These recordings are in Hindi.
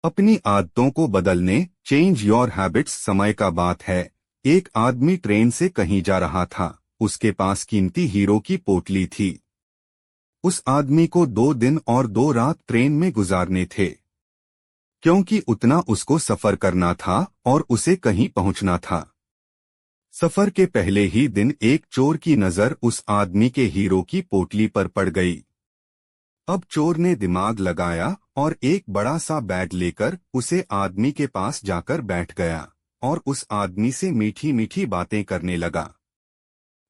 अपनी आदतों को बदलने, चेंज योर हैबिट्स समय का बात है। एक आदमी ट्रेन से कहीं जा रहा था। उसके पास कीमती हीरो की पोटली थी। उस आदमी को 2 दिन और 2 रात ट्रेन में गुजारने थे, क्योंकि उतना उसको सफर करना था और उसे कहीं पहुंचना था। सफर के पहले ही दिन एक चोर की नजर उस आदमी के हीरो की पोटली पर पड़ गई। अब चोर ने दिमाग लगाया और एक बड़ा सा बैग लेकर उसे आदमी के पास जाकर बैठ गया और उस आदमी से मीठी मीठी बातें करने लगा।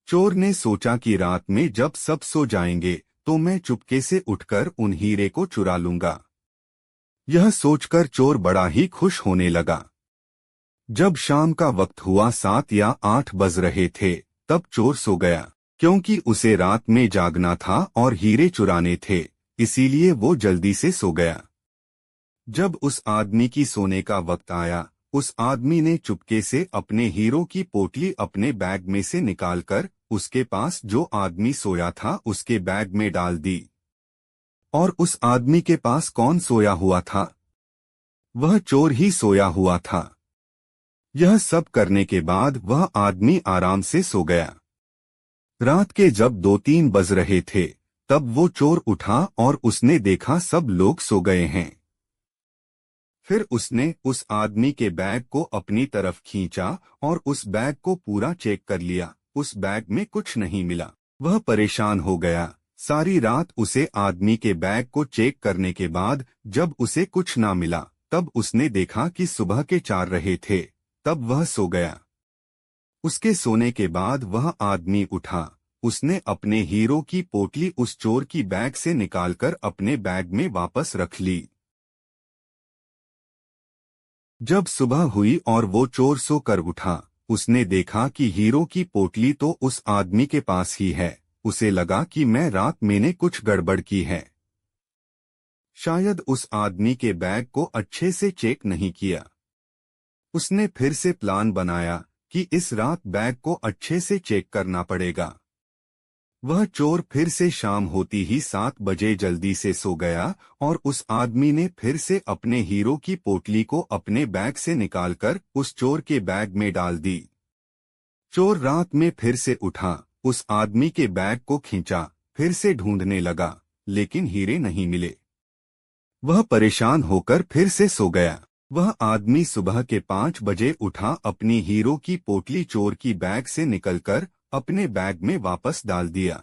चोर ने सोचा कि रात में जब सब सो जाएंगे तो मैं चुपके से उठकर उन हीरे को चुरा लूंगा। यह सोचकर चोर बड़ा ही खुश होने लगा। जब शाम का वक्त हुआ, 7 या 8 बज रहे थे, तब चोर सो गया। क्योंकि उसे रात में जागना था और हीरे चुराने थे, इसीलिए वो जल्दी से सो गया। जब उस आदमी की सोने का वक्त आया, उस आदमी ने चुपके से अपने हीरो की पोटली अपने बैग में से निकालकर उसके पास जो आदमी सोया था उसके बैग में डाल दी। और उस आदमी के पास कौन सोया हुआ था? वह चोर ही सोया हुआ था। यह सब करने के बाद वह आदमी आराम से सो गया। रात के जब 2-3 बज रहे थे, तब वो चोर उठा और उसने देखा सब लोग सो गए हैं। फिर उसने उस आदमी के बैग को अपनी तरफ खींचा और उस बैग को पूरा चेक कर लिया। उस बैग में कुछ नहीं मिला। वह परेशान हो गया। सारी रात उसे आदमी के बैग को चेक करने के बाद जब उसे कुछ ना मिला, तब उसने देखा कि सुबह के 4 रहे थे। तब वह सो गया। उसके सोने के बाद वह आदमी उठा। उसने अपने हीरो की पोटली उस चोर की बैग से निकालकर अपने बैग में वापस रख ली। जब सुबह हुई और वो चोर सोकर उठा, उसने देखा कि हीरो की पोटली तो उस आदमी के पास ही है। उसे लगा कि मैं रात मैंने कुछ गड़बड़ की है। शायद उस आदमी के बैग को अच्छे से चेक नहीं किया। उसने फिर से प्लान बनाया कि इस रात बैग को अच्छे से चेक करना पड़ेगा। वह चोर फिर से शाम होती ही 7 बजे जल्दी से सो गया और उस आदमी ने फिर से अपने हीरो की पोटली को अपने बैग से निकालकर उस चोर के बैग में डाल दी। चोर रात में फिर से उठा, उस आदमी के बैग को खींचा, फिर से ढूंढने लगा, लेकिन हीरे नहीं मिले। वह परेशान होकर फिर से सो गया। वह आदमी सुबह के 5 बजे उठा, अपनी हीरो की पोटली चोर की बैग से निकलकर अपने बैग में वापस डाल दिया।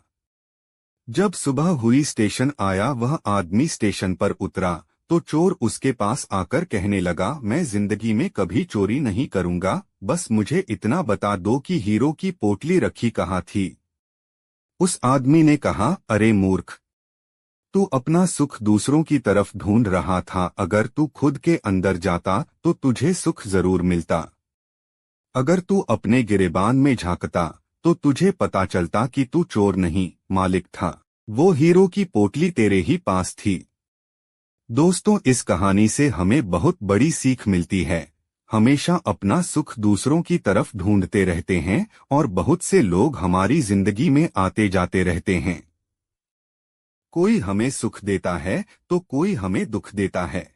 जब सुबह हुई, स्टेशन आया, वह आदमी स्टेशन पर उतरा तो चोर उसके पास आकर कहने लगा, मैं जिंदगी में कभी चोरी नहीं करूंगा, बस मुझे इतना बता दो कि हीरो की पोटली रखी कहाँ थी। उस आदमी ने कहा, अरे मूर्ख, तू अपना सुख दूसरों की तरफ ढूंढ रहा था। अगर तू खुद के अंदर जाता तो तुझे सुख जरूर मिलता। अगर तू अपने गिरेबान में झांकता तो तुझे पता चलता कि तू चोर नहीं, मालिक था। वो हीरो की पोटली तेरे ही पास थी। दोस्तों, इस कहानी से हमें बहुत बड़ी सीख मिलती है। हमेशा अपना सुख दूसरों की तरफ ढूंढते रहते हैं और बहुत से लोग हमारी जिंदगी में आते जाते रहते हैं। कोई हमें सुख देता है तो कोई हमें दुख देता है।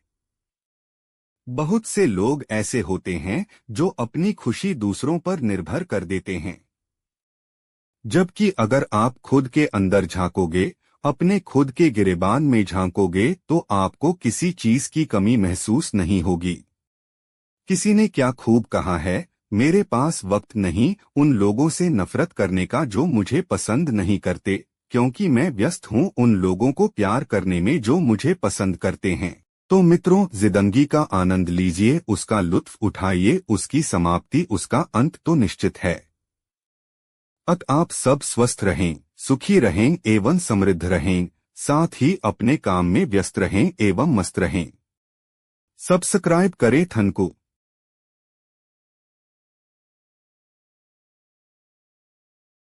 बहुत से लोग ऐसे होते हैं जो अपनी खुशी दूसरों पर निर्भर कर देते हैं। जबकि अगर आप खुद के अंदर झांकोगे, अपने खुद के गिरेबान में झांकोगे, तो आपको किसी चीज की कमी महसूस नहीं होगी। किसी ने क्या खूब कहा है, मेरे पास वक्त नहीं उन लोगों से नफरत करने का जो मुझे पसंद नहीं करते, क्योंकि मैं व्यस्त हूँ उन लोगों को प्यार करने में जो मुझे पसंद करते हैं। तो मित्रों, जिंदगी का आनंद लीजिए, उसका लुत्फ उठाइए, उसकी समाप्ति, उसका अंत तो निश्चित है। आप सब स्वस्थ रहें, सुखी रहें एवं समृद्ध रहें, साथ ही अपने काम में व्यस्त रहें एवं मस्त रहें। सब्सक्राइब करें थन को।